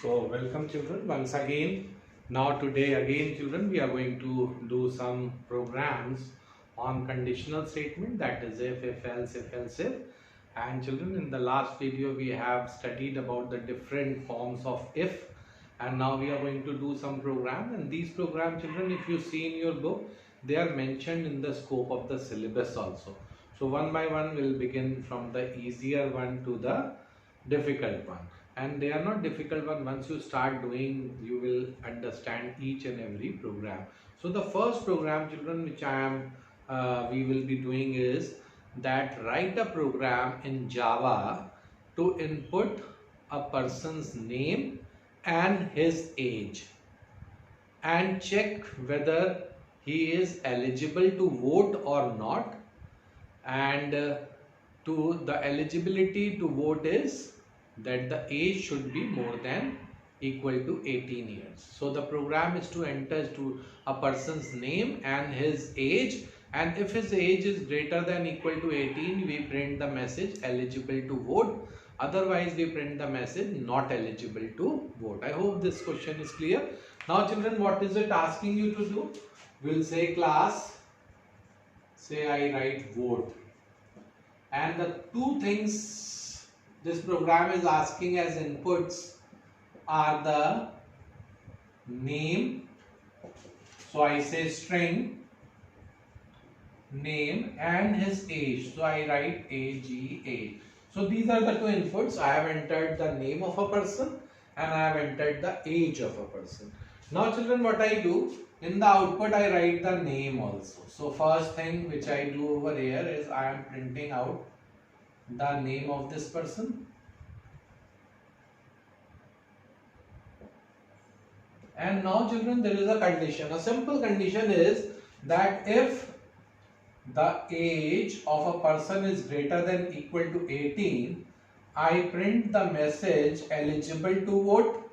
So welcome children once again. Now today again children we are going to do some programs on conditional statement, that is if else if. And children, in the last video we have studied about the different forms of if, and now we are going to do some program. And these program children, if you see in your book, they are mentioned in the scope of the syllabus also. So one by one we'll begin from the easier one to the difficult one, and they are not difficult one. Once you start doing, you will understand each and every program. So the first program children which I am we will be doing is that write a program in Java to input a person's name and his age and check whether he is eligible to vote or not. And to the eligibility to vote is that the age should be more than equal to 18 years. So the program is to enter to a person's name and his age, and if his age is greater than equal to 18, we print the message eligible to vote. Otherwise we print the message not eligible to vote. I hope this question is clear. Now children, what is it asking you to do? We'll say class, say I write vote, and the two things this program is asking as inputs are the name, so I say string name, and his age, so I write AGA. So these are the two inputs. I have entered the name of a person and I have entered the age of a person. Now children, what I do, in the output I write the name also. So first thing which I do over here is I am printing out the name of this person, and now children, there is a condition. A simple condition is that if the age of a person is greater than equal to 18, I print the message eligible to vote.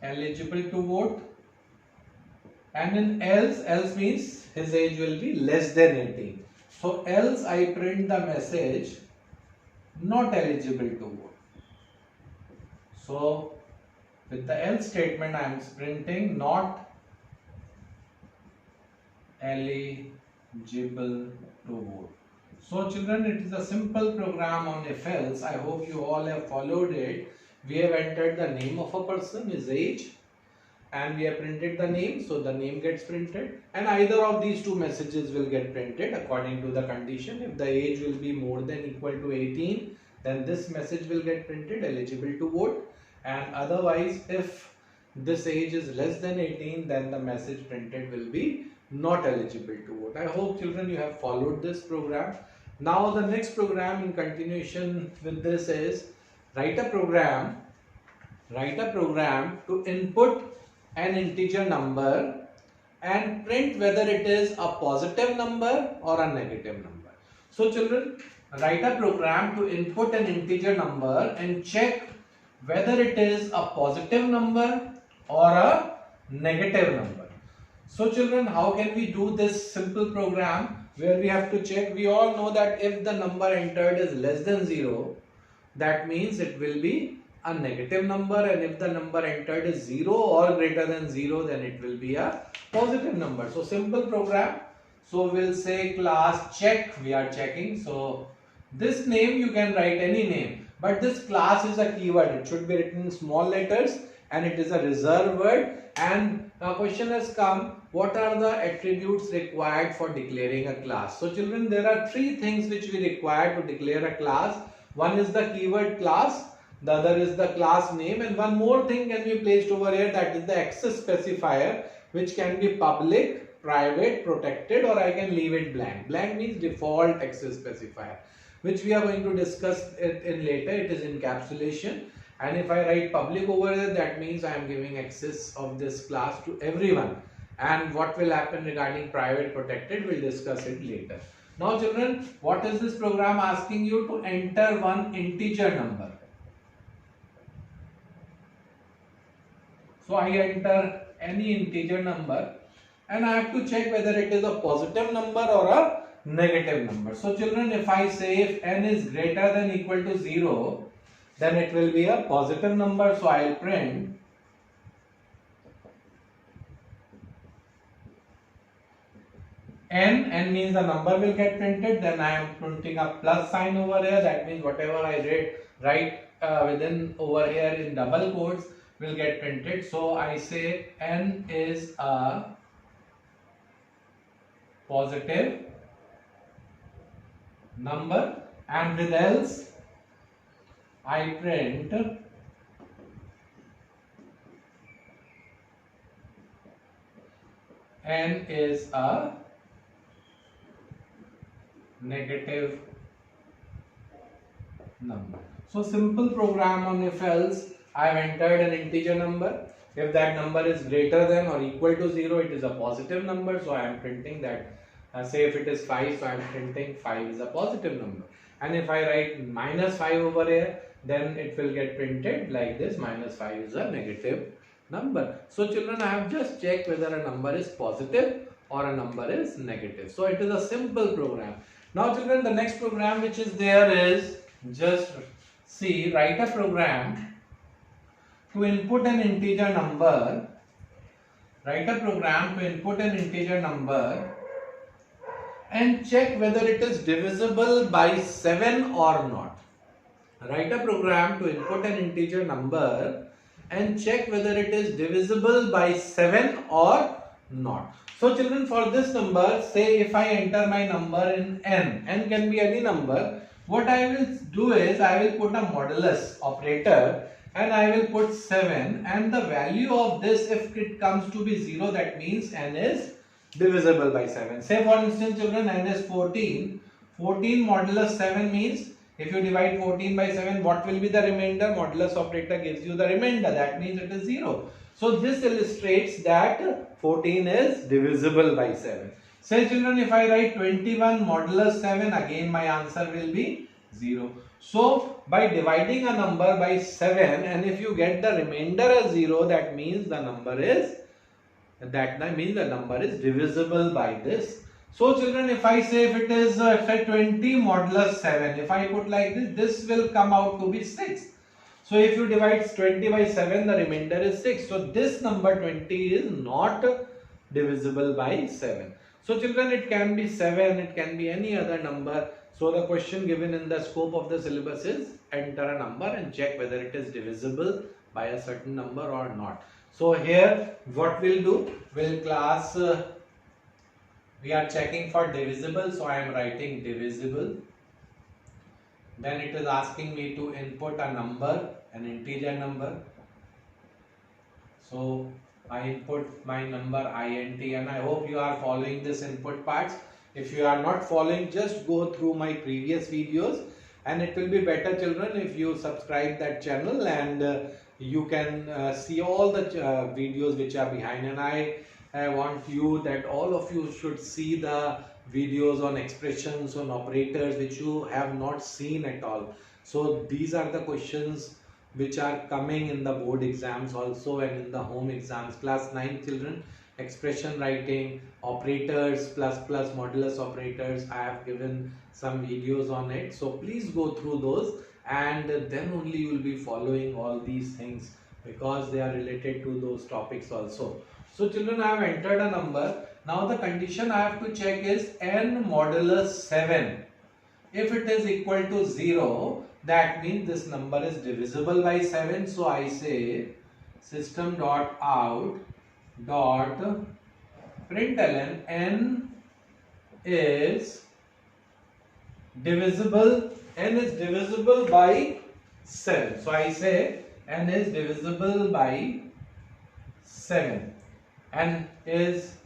Eligible to vote. And in else means his age will be less than 18. So else I print the message not eligible to vote. So with the else statement I am printing not eligible to vote. So children, it is a simple program on if else. I hope you all have followed it. We have entered the name of a person, his age, and we have printed the name, so the name gets printed, and either of these two messages will get printed according to the condition. If the age will be more than equal to 18, then this message will get printed eligible to vote, and otherwise if this age is less than 18, then the message printed will be not eligible to vote. I hope children you have followed this program. Now the next program in continuation with this is write a program to input an integer number and print whether it is a positive number or a negative number. So children, write a program to input an integer number and check whether it is a positive number or a negative number. So children, how can we do this simple program where we have to check? We all know that if the number entered is less than 0, that means it will be a negative number, and if the number entered is 0 or greater than 0, then it will be a positive number. So simple program. So we'll say class check, we are checking. So this name you can write any name, but this class is a keyword. It should be written in small letters and it is a reserved word. And a question has come, what are the attributes required for declaring a class? So children, there are three things which we require to declare a class. One is the keyword class, the other is the class name, and one more thing can be placed over here, that is the access specifier, which can be public, private, protected, or I can leave it blank. Blank means default access specifier, which we are going to discuss it in later. It is encapsulation, and if I write public over here, that means I am giving access of this class to everyone. And what will happen regarding private, protected, we'll discuss it later. Now children, what is this program asking you to enter one integer number? So I enter any integer number and I have to check whether it is a positive number or a negative number. So children, if I say if n is greater than equal to 0, then it will be a positive number. So I'll print n means the number will get printed, then I am printing a plus sign over here. That means whatever I write within over here in double quotes will get printed. So I say n is a positive number, and with else I print n is a negative number. So simple program on if else. I have entered an integer number. If that number is greater than or equal to 0, it is a positive number. So I am printing that. Say if it is 5, so I am printing 5 is a positive number. And if I write minus 5 over here, then it will get printed like this. Minus 5 is a negative number. So children, I have just checked whether a number is positive or a number is negative. So it is a simple program. Now children, the next program which is there is just see, write a program to input an integer number. Write a program to input an integer number and check whether it is divisible by 7 or not. Write a program to input an integer number and check whether it is divisible by 7 or not. So children, for this number, say if I enter my number in n can be any number, what I will do is I will put a modulus operator and I will put 7, and the value of this, if it comes to be 0, that means n is divisible by 7. Say for instance children, n is 14. 14 modulus 7 means if you divide 14 by 7, what will be the remainder? Modulus operator gives you the remainder. That means it is 0. So this illustrates that 14 is divisible by 7. Say children, if I write 21 modulus 7, again my answer will be 0. So by dividing a number by 7, and if you get the remainder as 0, that means the number is divisible by this. So children, if I say if it is say 20 modulus 7, if I put like this, this will come out to be 6. So if you divide 20 by 7, the remainder is 6. So this number 20 is not divisible by 7. So children, it can be 7, it can be any other number. So the question given in the scope of the syllabus is enter a number and check whether it is divisible by a certain number or not. So here what we'll do, we are checking for divisible, so I am writing divisible. Then it is asking me to input a number, an integer number. So I input my number int, and I hope you are following this input parts. If you are not following, just go through my previous videos, and it will be better children if you subscribe that channel, and you can see all the videos which are behind. And I want you that all of you should see the videos on expressions, on operators, which you have not seen at all. So these are the questions which are coming in the board exams also and in the home exams. Class 9 children, expression writing, operators, plus modulus operators, I have given some videos on it. So please go through those, and then only you will be following all these things because they are related to those topics also. So children, I have entered a number. Now the condition I have to check is n modulus 7. If it is equal to 0, that means this number is divisible by 7. So I say system.out.println n is divisible by 7. So I say n is divisible by 7. N is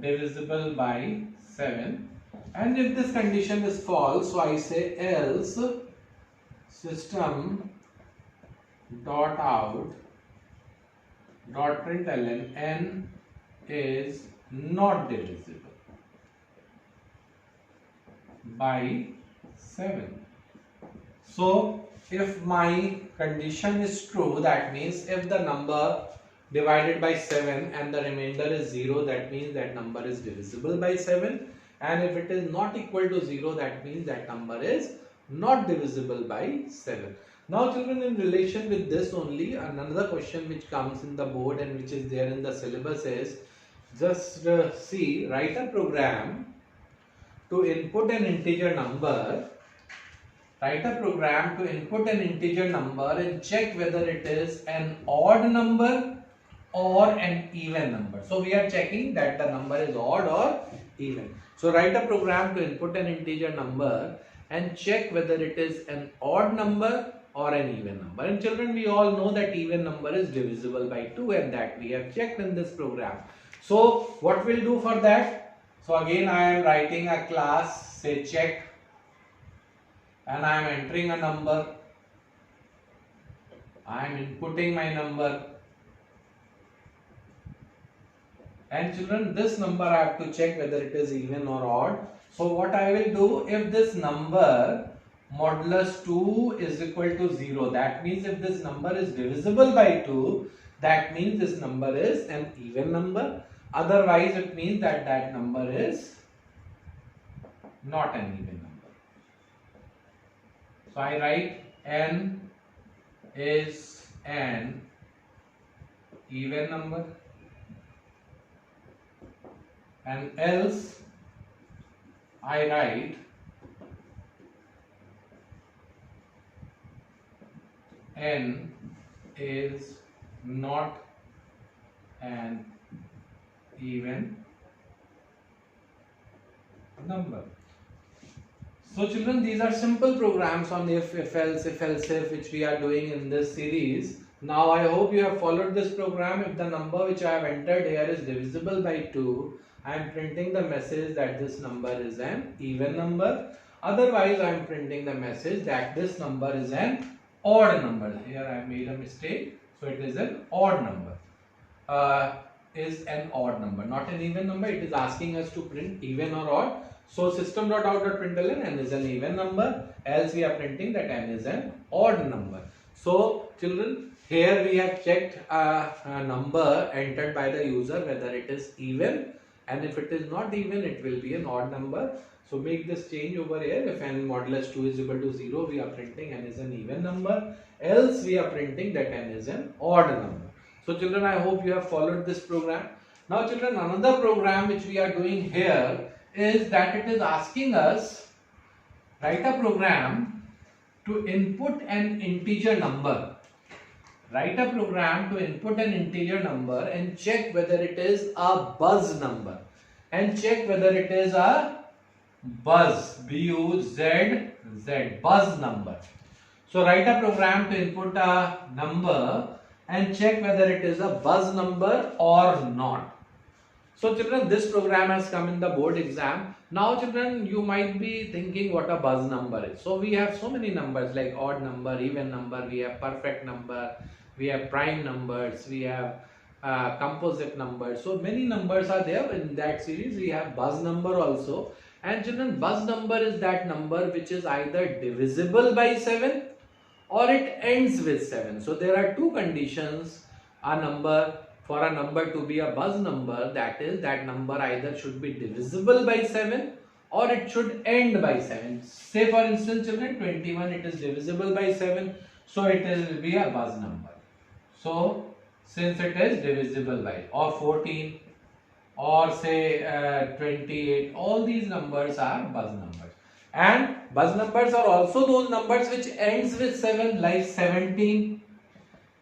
divisible by 7, and if this condition is false, so I say else system dot out dot println n is not divisible by 7. So if my condition is true, that means if the number divided by 7 and the remainder is 0, that means that number is divisible by 7. And if it is not equal to 0, that means that number is not divisible by 7. Now children, in relation with this only, another question which comes in the board and which is there in the syllabus is, just see, write a program to input an integer number. Write a program to input an integer number and check whether it is an odd number or an even number. So we are checking that the number is odd or even. So write a program to input an integer number and check whether it is an odd number or an even number. And children, we all know that even number is divisible by 2, and that we have checked in this program. So what we'll do for that? So again I am writing a class, say check, and I am entering a number. I am inputting my number. And children, this number I have to check whether it is even or odd. So what I will do, if this number modulus 2 is equal to 0, that means if this number is divisible by 2, that means this number is an even number. Otherwise it means that that number is not an even number. So I write n is an even number, and else I write n is not an even number. So children, these are simple programs on if else, which we are doing in this series. Now I hope you have followed this program. If the number which I have entered here is divisible by 2, I am printing the message that this number is an even number. Otherwise I am printing the message that this number is an odd number. Here I made a mistake. So it is an odd number. Is an odd number, not an even number. It is asking us to print even or odd. So system.out.println n is an even number, else we are printing that n is an odd number. So children, here we have checked a number entered by the user whether it is even, and if it is not even, it will be an odd number. So make this change over here. If n modulus 2 is equal to 0, we are printing n is an even number, else we are printing that n is an odd number. So children, I hope you have followed this program. Now children, another program which we are doing here is that it is asking us, write a program to input an integer number. Write a program to input an integer number and check whether it is a buzz number. And check whether it is a buzz, B-U-Z-Z, buzz number. So write a program to input a number and check whether it is a buzz number or not. So children, this program has come in the board exam. Now children, you might be thinking what a buzz number is. So we have so many numbers like odd number, even number, we have perfect number, we have prime numbers, we have composite numbers. So many numbers are there in that series. We have buzz number also. And children, buzz number is that number which is either divisible by 7 or it ends with 7. So there are two conditions for a number to be a buzz number, that is, that number either should be divisible by 7 or it should end by 7. Say for instance children, 21, it is divisible by 7, so it will be a buzz number. So since it is divisible by, or 14 or say 28, all these numbers are buzz numbers. And buzz numbers are also those numbers which ends with 7, like 17.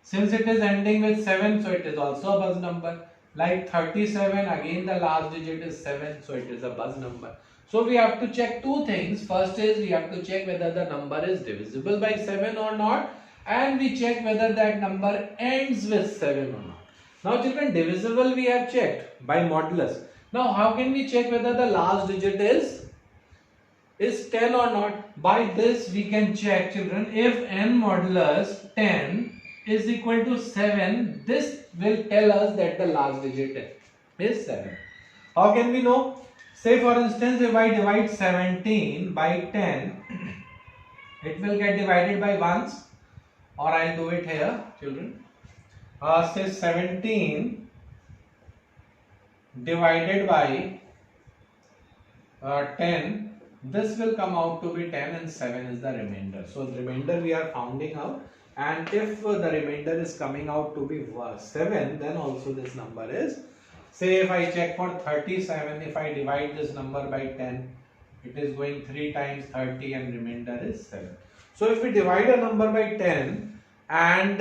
Since it is ending with 7, so it is also a buzz number. Like 37, again the last digit is 7, so it is a buzz number. So we have to check two things. First is we have to check whether the number is divisible by 7 or not, and we check whether that number ends with 7 or not. Now children, divisible we have checked by modulus. Now how can we check whether the last digit is 10 or not? By this we can check children, if n modulus 10 is equal to 7, this will tell us that the last digit is 7. How can we know? Say for instance, if I divide 17 by 10, it will get divided by ones, or I do it here children. say 17 divided by 10, this will come out to be 10 and 7 is the remainder. So the remainder we are finding out, and if the remainder is coming out to be 7, then also this number is, say if I check for 37, if I divide this number by 10, it is going 3 times 30 and remainder is 7. So if we divide a number by 10 and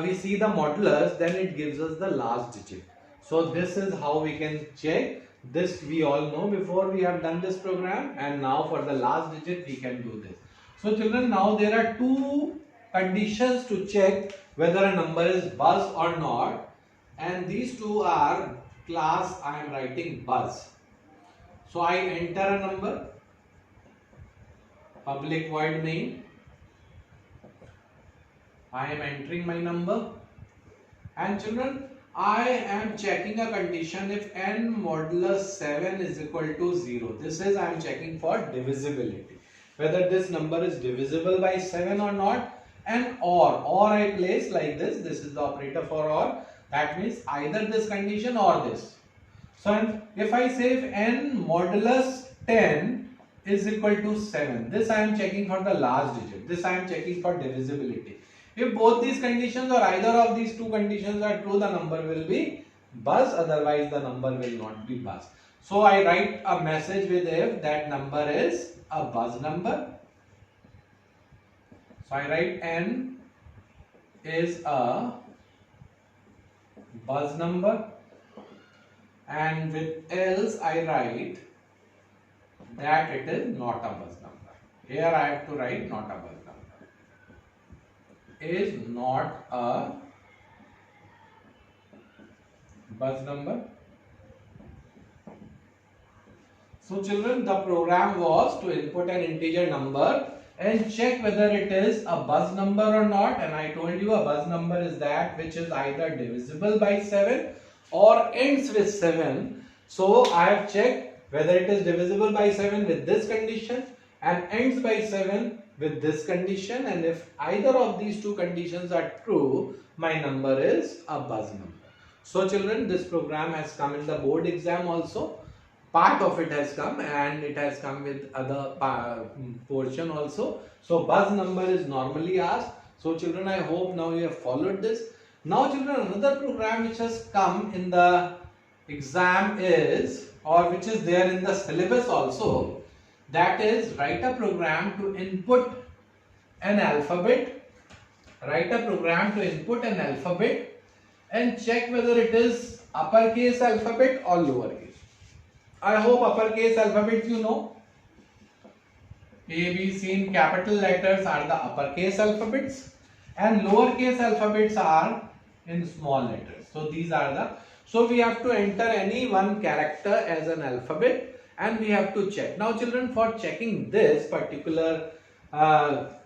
we see the modulus, then it gives us the last digit. So this is how we can check. This we all know before we have done this program, and now for the last digit we can do this. So children, now there are two conditions to check whether a number is buzz or not, and these two are class I am writing buzz. So I enter a number, public void main, I am entering my number, and children, I am checking a condition if n modulus 7 is equal to 0. This is I am checking for divisibility, whether this number is divisible by 7 or not. And or I place like this. This is the operator for or. That means either this condition or this. So if I say if n modulus 10 is equal to 7, this I am checking for the last digit. This I am checking for divisibility. If both these conditions or either of these two conditions are true, the number will be buzz, otherwise the number will not be buzz. So I write a message with if that number is a buzz number. So I write n is a buzz number, and with else I write that it is not a buzz number. Here I have to write not a buzz number. Is not a buzz number. So children, the program was to input an integer number and check whether it is a buzz number or not, and I told you a buzz number is that which is either divisible by 7 or ends with 7. So I have checked whether it is divisible by 7 with this condition and ends by 7 with this condition, and if either of these two conditions are true, my number is a buzz number. So children, this program has come in the board exam also. Part of it has come, and it has come with other portion also. So buzz number is normally asked. So children, I hope now you have followed this. Now children, another program which has come in the exam is, or which is there in the syllabus also, that is write a program to input an alphabet. Write a program to input an alphabet and check whether it is uppercase alphabet or lowercase. I hope uppercase alphabet you know. A, B, C in capital letters are the uppercase alphabets, and lowercase alphabets are in small letters. So these are the, so we have to enter any one character as an alphabet, and we have to check. Now children, for checking this particular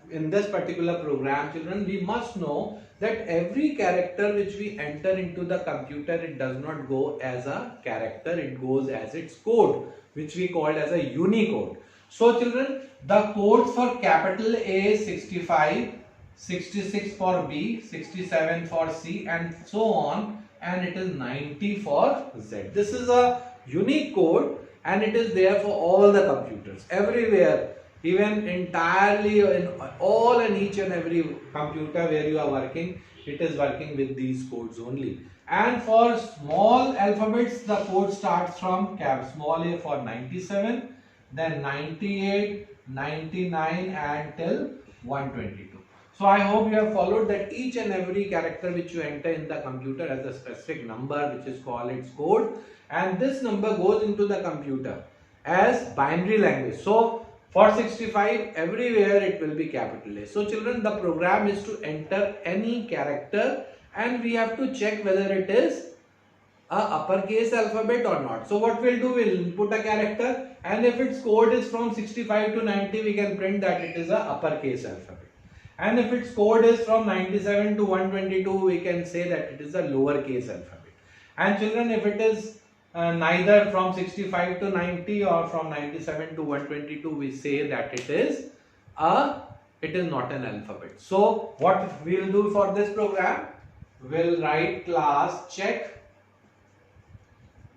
in this particular program, children, we must know that every character which we enter into the computer, it does not go as a character, it goes as its code, which we called as a Unicode. So children, the codes for capital A 65, 66 for B, 67 for C, and so on, and it is 90 for Z. This is a unique code, and it is there for all the computers, everywhere, even entirely in all and each and every computer where you are working, it is working with these codes only. And for small alphabets, the code starts from small a for 97, then 98, 99 and till 122. So I hope you have followed that each and every character which you enter in the computer has a specific number which is called its code, and this number goes into the computer as binary language. So for 65, everywhere it will be capital A. So children, the program is to enter any character, and we have to check whether it is a uppercase alphabet or not. So what we'll do, we'll input a character, and if its code is from 65 to 90, we can print that it is a uppercase alphabet. And if its code is from 97 to 122, we can say that it is a lowercase alphabet. And children, if it is neither from 65 to 90 or from 97 to 122, we say that it is not an alphabet. So what we will do for this program, will write class check,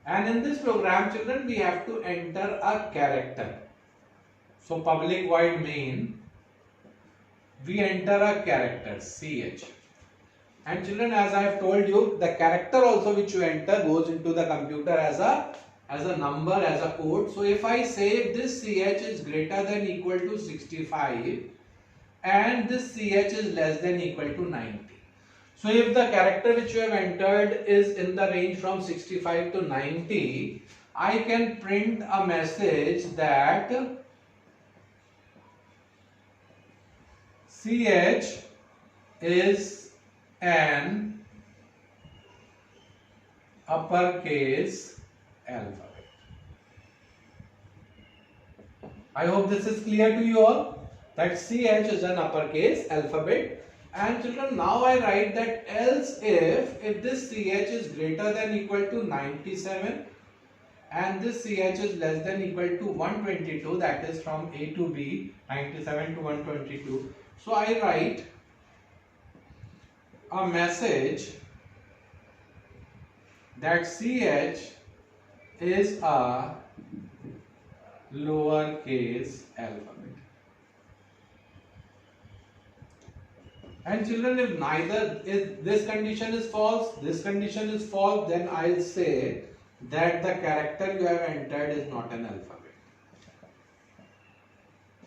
and in this program children we have to enter a character. So public void main, we enter a character ch, and children, as I have told you, the character also which you enter goes into the computer as a number, as a code. So if I say if this ch is greater than equal to 65 and this ch is less than equal to 90. So if the character which you have entered is in the range from 65 to 90, I can print a message that ch is an uppercase alphabet. I hope this is clear to you all, that ch is an uppercase alphabet. And children, now I write that else if this ch is greater than equal to 97 and this ch is less than equal to 122, that is from A to B, 97 to 122. So I write a message that ch is a lowercase alphabet. And children, if this condition is false, this condition is false, then I'll say that the character you have entered is not an alphabet.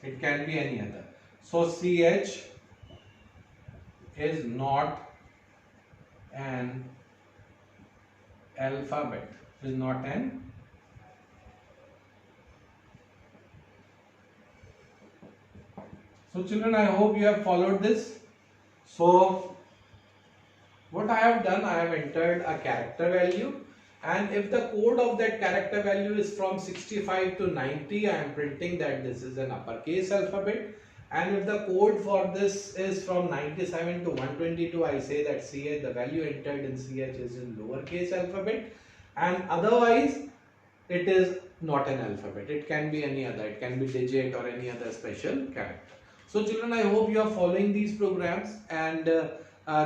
It can be any other. So ch is not an alphabet, is not an So children, I hope you have followed this. So what I have done, I have entered a character value, and if the code of that character value is from 65 to 90, I am printing that this is an uppercase alphabet. And if the code for this is from 97 to 122, I say that ch, the value entered in ch is in lowercase alphabet, and otherwise it is not an alphabet. It can be any other, it can be digit or any other special character. So children, I hope you are following these programs, and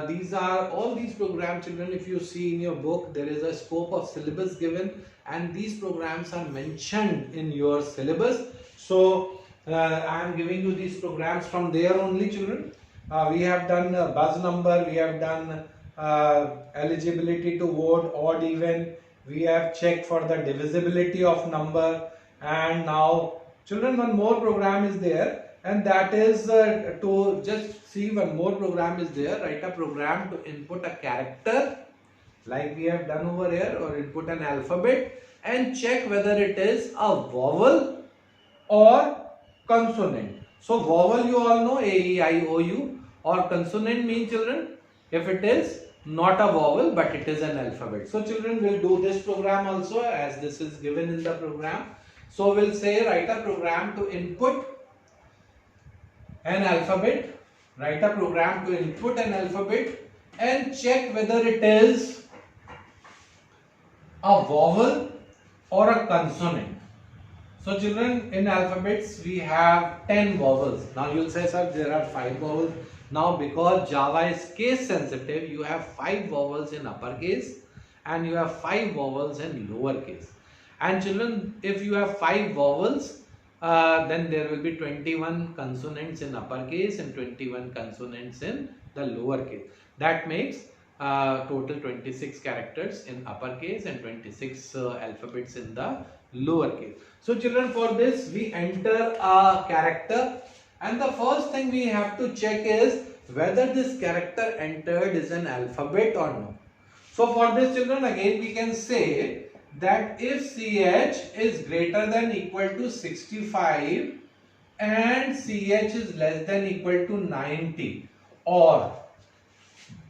these are all these programs children. If you see in your book, there is a scope of syllabus given, and these programs are mentioned in your syllabus. So I am giving you these programs from there only children. We have done buzz number, we have done eligibility to vote, odd even, we have checked for the divisibility of number, and now children, one more program is there. And that is to just see one more program is there. Write a program to input a character like we have done over here, or input an alphabet and check whether it is a vowel or consonant. So vowel you all know, A, E, I, O, U, or consonant means children if it is not a vowel but it is an alphabet. So children will do this program also as this is given in the program. So we'll say write a program to input an alphabet, write a program to input an alphabet and check whether it is a vowel or a consonant. So children, in alphabets we have 10 vowels. Now you will say, sir, there are 5 vowels. Now because Java is case sensitive, you have 5 vowels in uppercase and you have 5 vowels in lowercase. And children, if you have 5 vowels, then there will be 21 consonants in uppercase and 21 consonants in the lowercase. That makes total 26 characters in uppercase and 26 alphabets in the lowercase. So children, for this we enter a character, and the first thing we have to check is whether this character entered is an alphabet or not. So for this children, again we can say that if ch is greater than equal to 65 and ch is less than equal to 90, or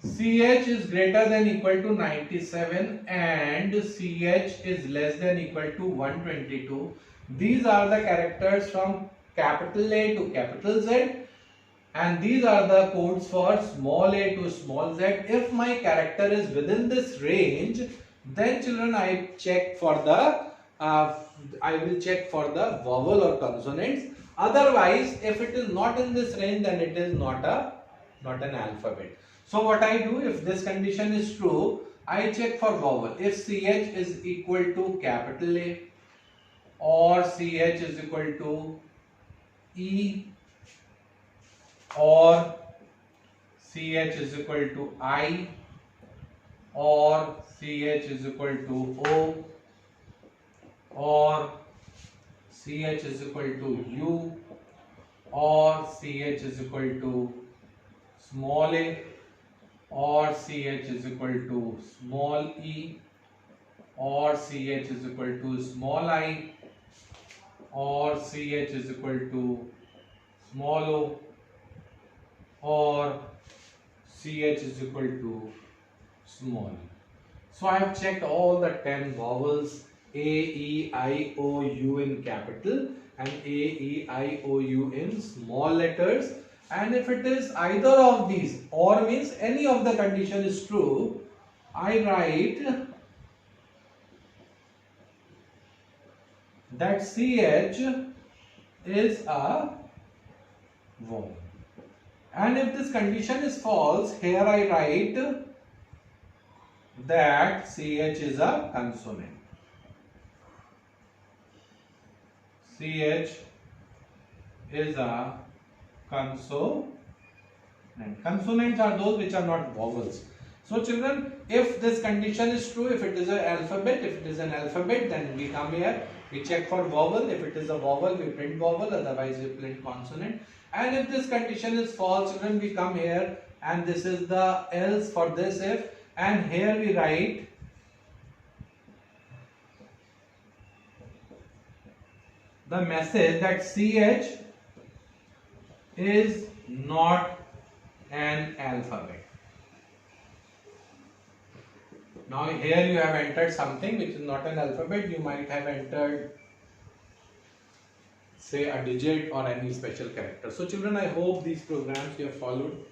ch is greater than equal to 97 and ch is less than equal to 122, these are the characters from capital A to capital Z, and these are the codes for small a to small z. If my character is within this range, then children I check for the I will check for the vowel or consonants. Otherwise, if it is not in this range, then it is not an alphabet. So what I do, if this condition is true, I check for vowel. If CH is equal to capital A or CH is equal to E or CH is equal to I or CH is equal to O or CH is equal to U or CH is equal to small a or CH is equal to small e or CH is equal to small I or CH is equal to small o or CH is equal to small e. So I have checked all the 10 vowels A, E, I, O, U in capital and A, E, I, O, U in small letters, and if it is either of these or means any of the condition is true, I write that CH is a vowel, and if this condition is false, here I write that CH is a consonant. CH is a consonant. Consonants are those which are not vowels. So children, if this condition is true, if it is an alphabet, then we come here, we check for vowel. If it is a vowel, we print vowel, otherwise we print consonant. And if this condition is false, children, we come here and this is the else for this if, and here we write the message that CH is not an alphabet. Now here you have entered something which is not an alphabet. You might have entered, say, a digit or any special character. So children, I hope these programs you have followed.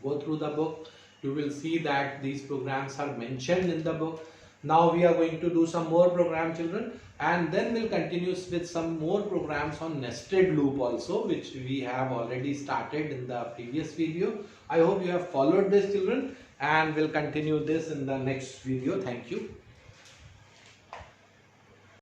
Go through the book. You will see that these programs are mentioned in the book. Now we are going to do some more program, children, and then we'll continue with some more programs on nested loop also, which we have already started in the previous video. I hope you have followed this, children, and we'll continue this in the next video. Thank you.